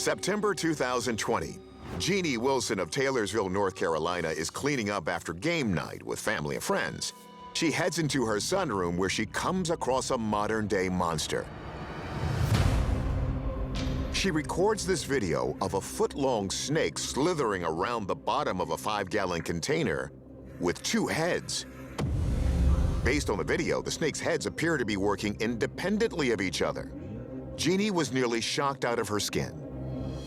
September 2020. Jeannie Wilson of Taylorsville, North Carolina is cleaning up after game night with family and friends. She heads into her sunroom where she comes across a modern-day monster. She records this video of a foot-long snake slithering around the bottom of a 5-gallon container with 2 heads. Based on the video, the snake's heads appear to be working independently of each other. Jeannie was nearly shocked out of her skin.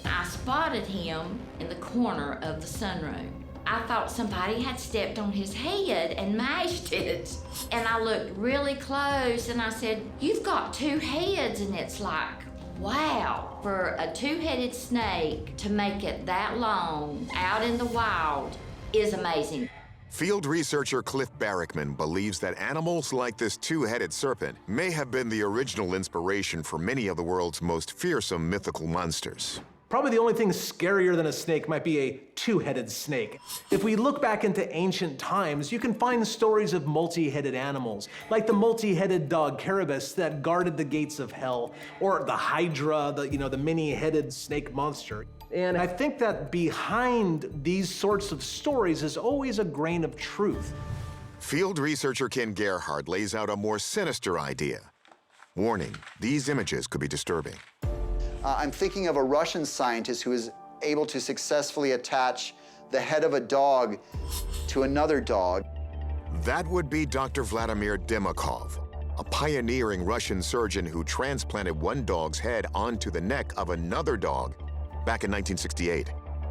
I spotted him in the corner of the sunroom. I thought somebody had stepped on his head and mashed it. And I looked really close and I said, "You've got 2 heads." And it's like, wow, for a 2-headed snake to make it that long out in the wild is amazing. Field researcher Cliff Barrickman believes that animals like this 2-headed serpent may have been the original inspiration for many of the world's most fearsome mythical monsters. Probably the only thing scarier than a snake might be a 2-headed snake. If we look back into ancient times, you can find stories of multi-headed animals, like the multi-headed dog Carabus that guarded the gates of hell, or the Hydra, the many-headed snake monster. And I think that behind these sorts of stories is always a grain of truth. Field researcher Ken Gerhardt lays out a more sinister idea. Warning, these images could be disturbing. I'm thinking of a Russian scientist who is able to successfully attach the head of a dog to another dog. That would be Dr. Vladimir Demakov, a pioneering Russian surgeon who transplanted one dog's head onto the neck of another dog back in 1968.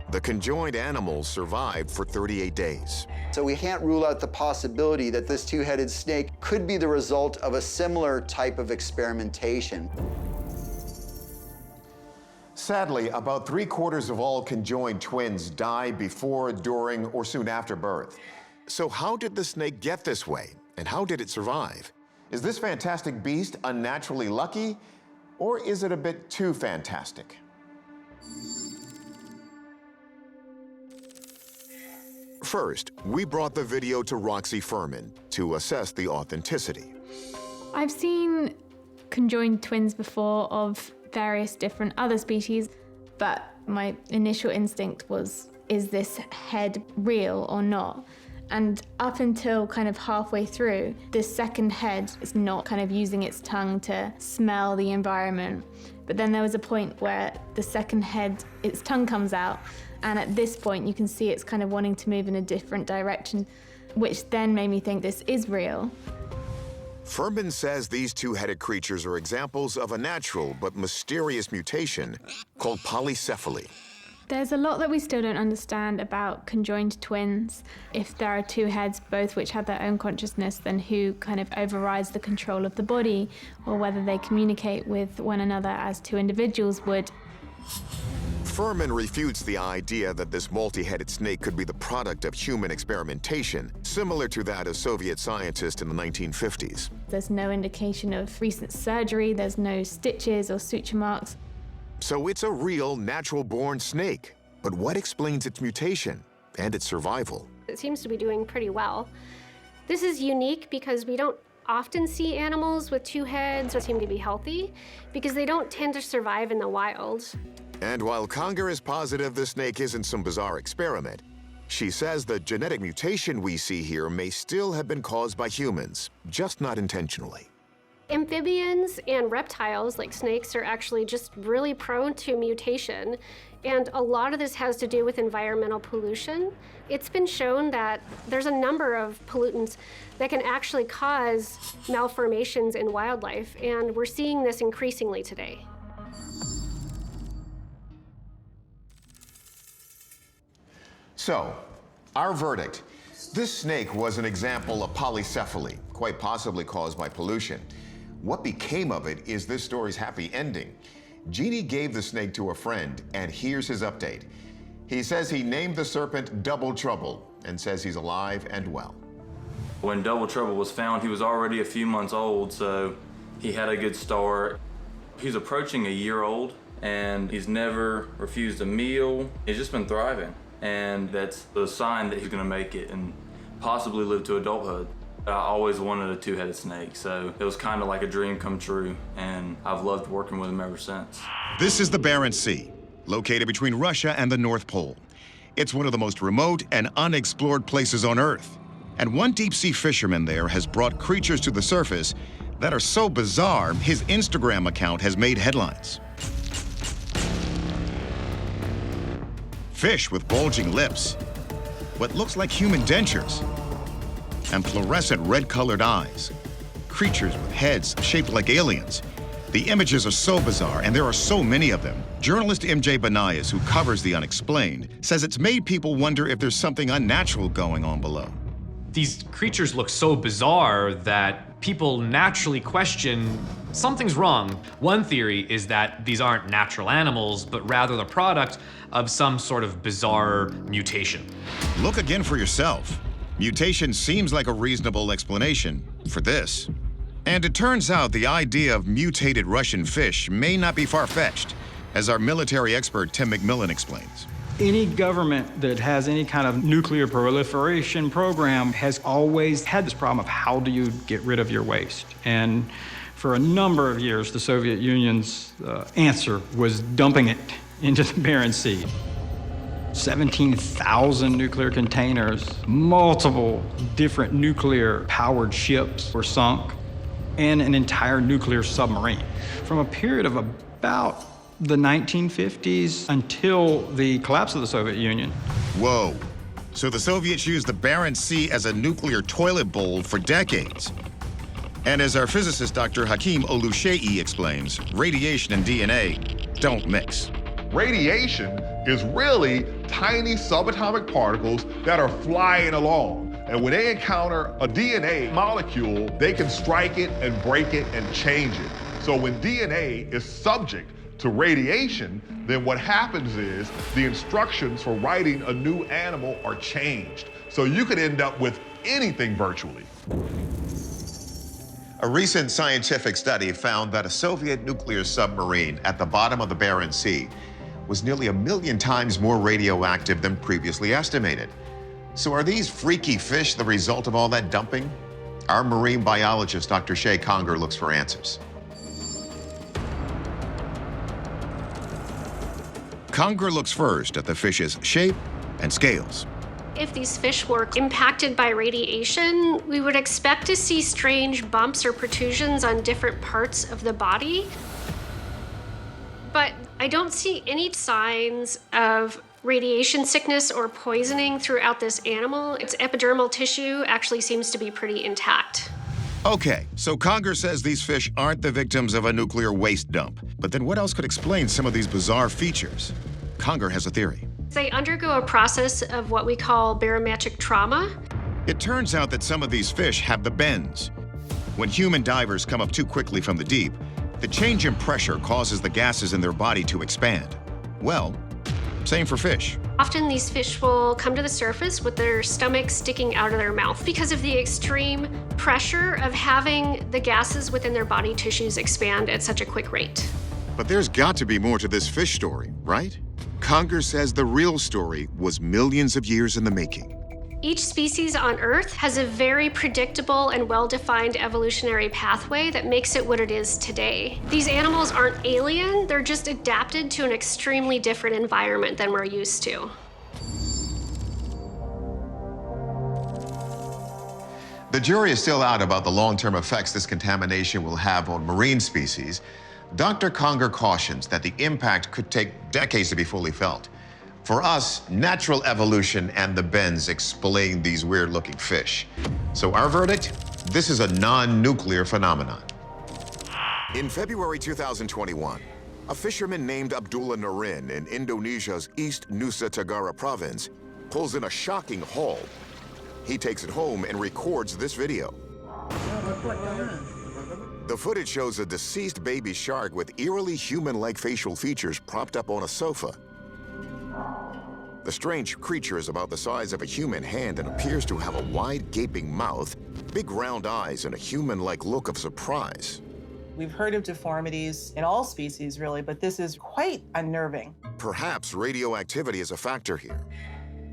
The conjoined animals survived for 38 days. So we can't rule out the possibility that this 2-headed snake could be the result of a similar type of experimentation. Sadly, about 3/4 of all conjoined twins die before, during, or soon after birth. So how did the snake get this way, and how did it survive? Is this fantastic beast unnaturally lucky, or is it a bit too fantastic? First, we brought the video to Roxy Furman to assess the authenticity. I've seen conjoined twins before of various different other species, but my initial instinct was, is this head real or not? And up until kind of halfway through, this second head is not kind of using its tongue to smell the environment. But then there was a point where the second head, its tongue comes out, and at this point you can see it's kind of wanting to move in a different direction, which then made me think this is real. Furman says these 2-headed creatures are examples of a natural but mysterious mutation called polycephaly. There's a lot that we still don't understand about conjoined twins. If there are 2 heads, both which have their own consciousness, then who kind of overrides the control of the body, or whether they communicate with one another as 2 individuals would. Furman refutes the idea that this multi-headed snake could be the product of human experimentation, similar to that of Soviet scientists in the 1950s. There's no indication of recent surgery, there's no stitches or suture marks. So it's a real, natural-born snake. But what explains its mutation and its survival? It seems to be doing pretty well. This is unique because we don't often see animals with 2 heads that seem to be healthy, because they don't tend to survive in the wild. And while Conger is positive the snake isn't some bizarre experiment, she says the genetic mutation we see here may still have been caused by humans, just not intentionally. Amphibians and reptiles, like snakes, are actually just really prone to mutation. And a lot of this has to do with environmental pollution. It's been shown that there's a number of pollutants that can actually cause malformations in wildlife, and we're seeing this increasingly today. So, our verdict. This snake was an example of polycephaly, quite possibly caused by pollution. What became of it is this story's happy ending. Jeannie gave the snake to a friend, and here's his update. He says he named the serpent Double Trouble, and says he's alive and well. When Double Trouble was found, he was already a few months old, so he had a good start. He's approaching a year old, and he's never refused a meal. He's just been thriving, and that's a sign that he's gonna make it and possibly live to adulthood. I always wanted a 2-headed snake, so it was kind of like a dream come true, and I've loved working with him ever since. This is the Barents Sea. located between Russia and the North Pole. It's one of the most remote and unexplored places on Earth. And one deep-sea fisherman there has brought creatures to the surface that are so bizarre, his Instagram account has made headlines. Fish with bulging lips, what looks like human dentures, and fluorescent red-colored eyes. Creatures with heads shaped like aliens. The images are so bizarre, and there are so many of them. Journalist MJ Banayas, who covers the unexplained, says it's made people wonder if there's something unnatural going on below. These creatures look so bizarre that people naturally question something's wrong. One theory is that these aren't natural animals, but rather the product of some sort of bizarre mutation. Look again for yourself. Mutation seems like a reasonable explanation for this. And it turns out the idea of mutated Russian fish may not be far-fetched, as our military expert Tim McMillan explains. Any government that has any kind of nuclear proliferation program has always had this problem of how do you get rid of your waste? And for a number of years, the Soviet Union's answer was dumping it into the Bering Sea. 17,000 nuclear containers, multiple different nuclear-powered ships were sunk, and an entire nuclear submarine. From a period of about the 1950s until the collapse of the Soviet Union. Whoa. So the Soviets used the Bering Sea as a nuclear toilet bowl for decades. And as our physicist Dr. Hakeem Oluseyi explains, radiation and DNA don't mix. Radiation is really tiny subatomic particles that are flying along. And when they encounter a DNA molecule, they can strike it and break it and change it. So when DNA is subject to radiation, then what happens is the instructions for writing a new animal are changed. So you could end up with anything virtually. A recent scientific study found that a Soviet nuclear submarine at the bottom of the Bering Sea was nearly 1 million times more radioactive than previously estimated. So are these freaky fish the result of all that dumping? Our marine biologist, Dr. Shay Conger, looks for answers. Conger looks first at the fish's shape and scales. If these fish were impacted by radiation, we would expect to see strange bumps or protrusions on different parts of the body. But I don't see any signs of radiation sickness or poisoning throughout this animal. Its epidermal tissue actually seems to be pretty intact. Okay, so Conger says these fish aren't the victims of a nuclear waste dump. But then what else could explain some of these bizarre features? Conger has a theory. They undergo a process of what we call barometric trauma. It turns out that some of these fish have the bends. When human divers come up too quickly from the deep, the change in pressure causes the gases in their body to expand. Well, same for fish. Often these fish will come to the surface with their stomach sticking out of their mouth because of the extreme pressure of having the gases within their body tissues expand at such a quick rate. But there's got to be more to this fish story, right? Conger says the real story was millions of years in the making. Each species on Earth has a very predictable and well-defined evolutionary pathway that makes it what it is today. These animals aren't alien, they're just adapted to an extremely different environment than we're used to. The jury is still out about the long-term effects this contamination will have on marine species. Dr. Conger cautions that the impact could take decades to be fully felt. For us, natural evolution and the bends explain these weird-looking fish. So our verdict? This is a non-nuclear phenomenon. In February 2021, a fisherman named Abdullah Nurin in Indonesia's East Nusa Tenggara province pulls in a shocking haul. He takes it home and records this video. The footage shows a deceased baby shark with eerily human-like facial features propped up on a sofa. The strange creature is about the size of a human hand and appears to have a wide, gaping mouth, big round eyes, and a human-like look of surprise. We've heard of deformities in all species, really, but this is quite unnerving. Perhaps radioactivity is a factor here.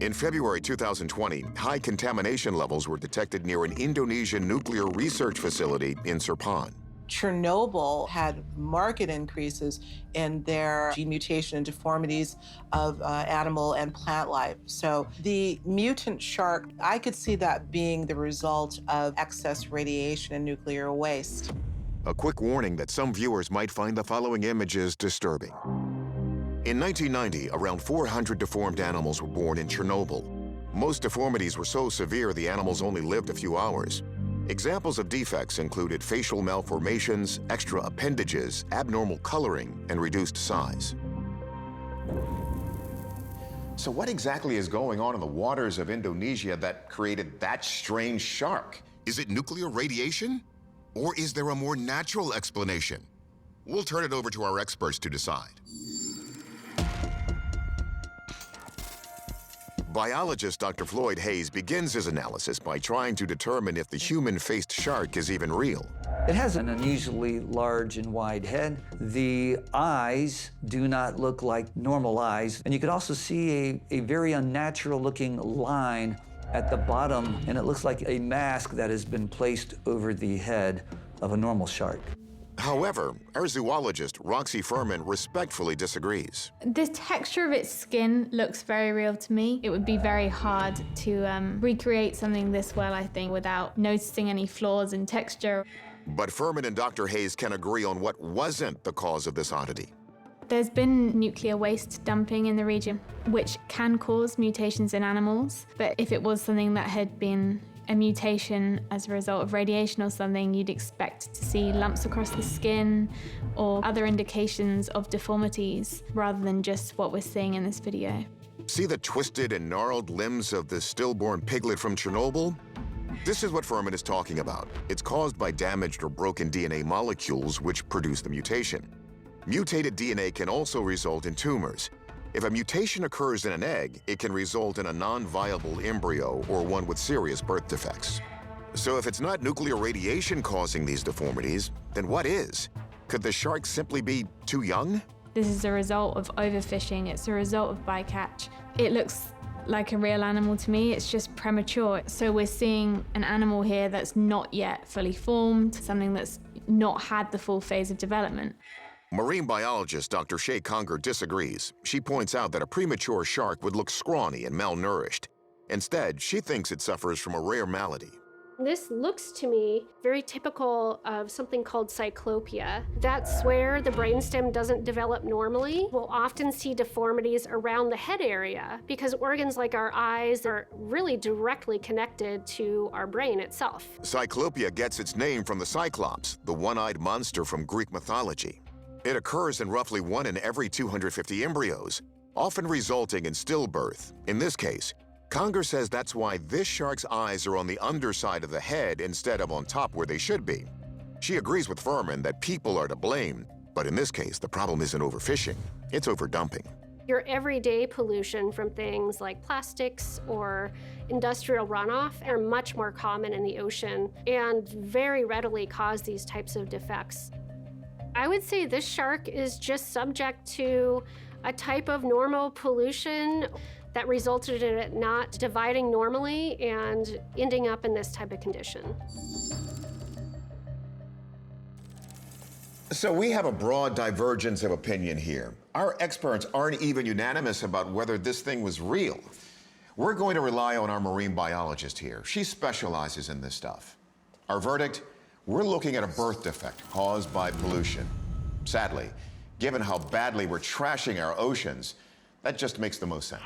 In February 2020, high contamination levels were detected near an Indonesian nuclear research facility in Serpong. Chernobyl had marked increases in their gene mutation and deformities of animal and plant life. So the mutant shark, I could see that being the result of excess radiation and nuclear waste. A quick warning that some viewers might find the following images disturbing. In 1990, around 400 deformed animals were born in Chernobyl. Most deformities were so severe the animals only lived a few hours. Examples of defects included facial malformations, extra appendages, abnormal coloring, and reduced size. So what exactly is going on in the waters of Indonesia that created that strange shark? Is it nuclear radiation? Or is there a more natural explanation? We'll turn it over to our experts to decide. Biologist Dr. Floyd Hayes begins his analysis by trying to determine if the human-faced shark is even real. It has an unusually large and wide head. The eyes do not look like normal eyes. And you could also see a very unnatural-looking line at the bottom, and it looks like a mask that has been placed over the head of a normal shark. However, our zoologist, Roxy Furman, respectfully disagrees. The texture of its skin looks very real to me. It would be very hard to recreate something this well, I think, without noticing any flaws in texture. But Furman and Dr. Hayes can agree on what wasn't the cause of this oddity. There's been nuclear waste dumping in the region, which can cause mutations in animals. But if it was something that had been a mutation as a result of radiation or something, you'd expect to see lumps across the skin or other indications of deformities rather than just what we're seeing in this video. See the twisted and gnarled limbs of the stillborn piglet from Chernobyl? This is what Furman is talking about. It's caused by damaged or broken DNA molecules which produce the mutation. Mutated DNA can also result in tumors. If a mutation occurs in an egg, it can result in a non-viable embryo or one with serious birth defects. So if it's not nuclear radiation causing these deformities, then what is? Could the shark simply be too young? This is a result of overfishing. It's a result of bycatch. It looks like a real animal to me. It's just premature. So we're seeing an animal here that's not yet fully formed, something that's not had the full phase of development. Marine biologist Dr. Shay Conger disagrees. She points out that a premature shark would look scrawny and malnourished. Instead, she thinks it suffers from a rare malady. This looks to me very typical of something called cyclopia. That's where the brainstem doesn't develop normally. We'll often see deformities around the head area because organs like our eyes are really directly connected to our brain itself. Cyclopia gets its name from the Cyclops, the one-eyed monster from Greek mythology. It occurs in roughly 1 in every 250 embryos, often resulting in stillbirth. In this case, Conger says that's why this shark's eyes are on the underside of the head instead of on top where they should be. She agrees with Furman that people are to blame, but in this case, the problem isn't overfishing, it's overdumping. Your everyday pollution from things like plastics or industrial runoff are much more common in the ocean and very readily cause these types of defects. I would say this shark is just subject to a type of normal pollution that resulted in it not dividing normally and ending up in this type of condition. So we have a broad divergence of opinion here. Our experts aren't even unanimous about whether this thing was real. We're going to rely on our marine biologist here. She specializes in this stuff. Our verdict? We're looking at a birth defect caused by pollution. Sadly, given how badly we're trashing our oceans, that just makes the most sense.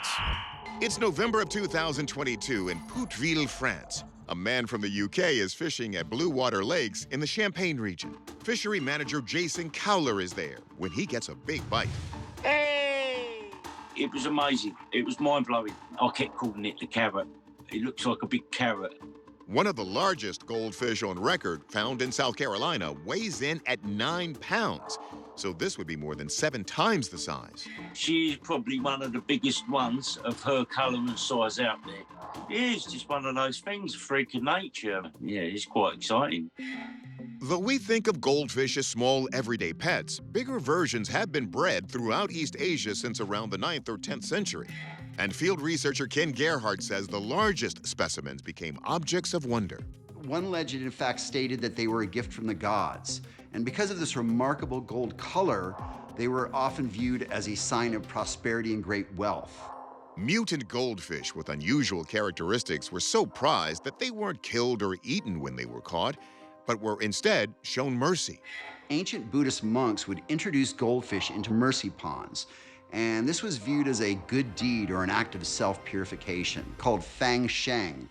It's November of 2022 in Poutville, France. A man from the UK is fishing at Blue Water Lakes in the Champagne region. Fishery manager Jason Cowler is there when he gets a big bite. Hey! It was amazing. It was mind-blowing. I kept calling it the carrot. It looks like a big carrot. One of the largest goldfish on record, found in South Carolina, weighs in at 9 pounds. So this would be more than 7 times the size. She's probably one of the biggest ones of her colour and size out there. It's just one of those things, a freak of nature. Yeah, it's quite exciting. Though we think of goldfish as small, everyday pets, bigger versions have been bred throughout East Asia since around the 9th or 10th century. And field researcher Ken Gerhardt says the largest specimens became objects of wonder. One legend, in fact, stated that they were a gift from the gods. And because of this remarkable gold color, they were often viewed as a sign of prosperity and great wealth. Mutant goldfish with unusual characteristics were so prized that they weren't killed or eaten when they were caught, but were instead shown mercy. Ancient Buddhist monks would introduce goldfish into mercy ponds, and this was viewed as a good deed or an act of self-purification, called fang sheng.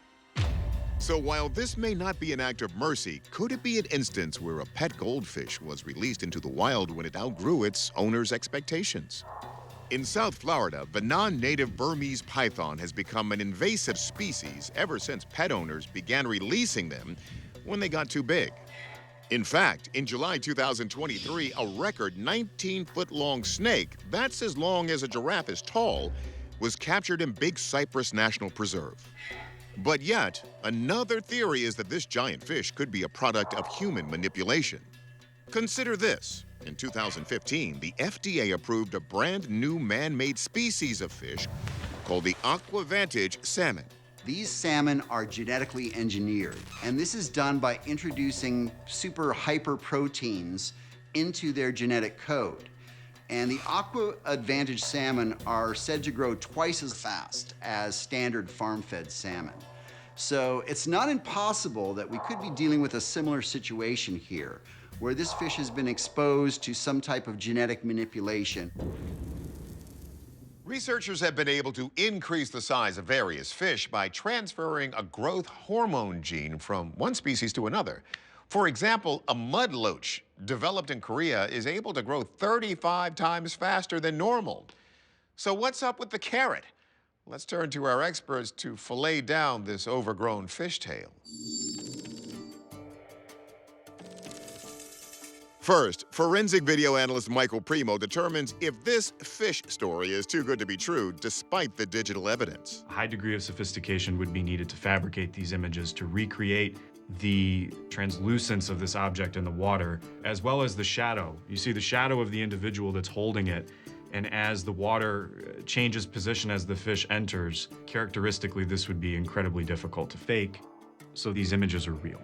So while this may not be an act of mercy, could it be an instance where a pet goldfish was released into the wild when it outgrew its owner's expectations? In South Florida, the non-native Burmese python has become an invasive species ever since pet owners began releasing them when they got too big. In fact, in July 2023, a record 19-foot-long snake, that's as long as a giraffe is tall, was captured in Big Cypress National Preserve. But yet, another theory is that this giant fish could be a product of human manipulation. Consider this. In 2015, the FDA approved a brand new man-made species of fish called the Aquavantage salmon. These salmon are genetically engineered, and this is done by introducing super hyper proteins into their genetic code. And the Aquavantage salmon are said to grow twice as fast as standard farm-fed salmon. So it's not impossible that we could be dealing with a similar situation here, where this fish has been exposed to some type of genetic manipulation. Researchers have been able to increase the size of various fish by transferring a growth hormone gene from one species to another. For example, a mudloach developed in Korea is able to grow 35 times faster than normal. So what's up with the carrot? Let's turn to our experts to fillet down this overgrown fishtail. First, forensic video analyst Michael Primo determines if this fish story is too good to be true despite the digital evidence. A high degree of sophistication would be needed to fabricate these images to recreate the translucence of this object in the water, as well as the shadow. You see the shadow of the individual that's holding it, and as the water changes position as the fish enters, characteristically this would be incredibly difficult to fake, so these images are real.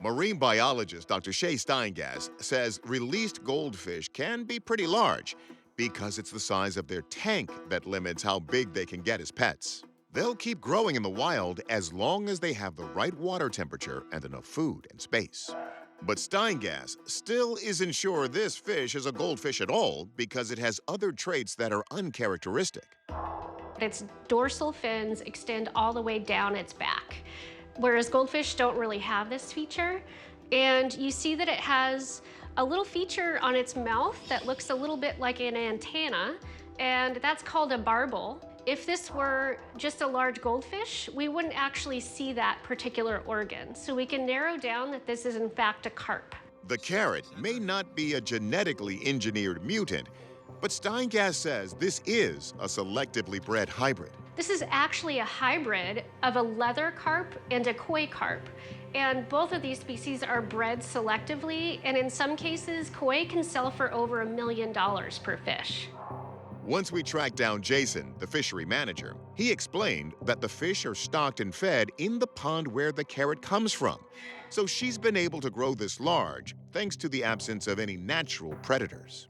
Marine biologist Dr. Shay Steingas says released goldfish can be pretty large because it's the size of their tank that limits how big they can get as pets. They'll keep growing in the wild as long as they have the right water temperature and enough food and space. But Steingas still isn't sure this fish is a goldfish at all because it has other traits that are uncharacteristic. Its dorsal fins extend all the way down its back, whereas goldfish don't really have this feature. And you see that it has a little feature on its mouth that looks a little bit like an antenna, and that's called a barbel. If this were just a large goldfish, we wouldn't actually see that particular organ. So we can narrow down that this is in fact a carp. The carrot may not be a genetically engineered mutant, but Steingas says this is a selectively bred hybrid. This is actually a hybrid of a leather carp and a koi carp. And both of these species are bred selectively, and in some cases, koi can sell for over $1 million per fish. Once we tracked down Jason, the fishery manager, he explained that the fish are stocked and fed in the pond where the carrot comes from. So she's been able to grow this large thanks to the absence of any natural predators.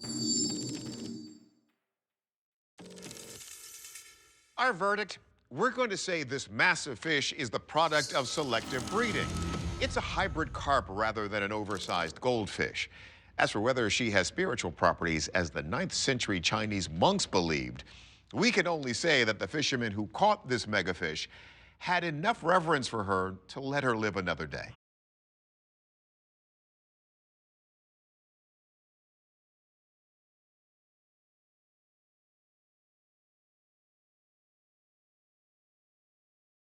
Our verdict? We're going to say this massive fish is the product of selective breeding. It's a hybrid carp rather than an oversized goldfish. As for whether she has spiritual properties, as the 9th century Chinese monks believed, we can only say that the fishermen who caught this megafish had enough reverence for her to let her live another day.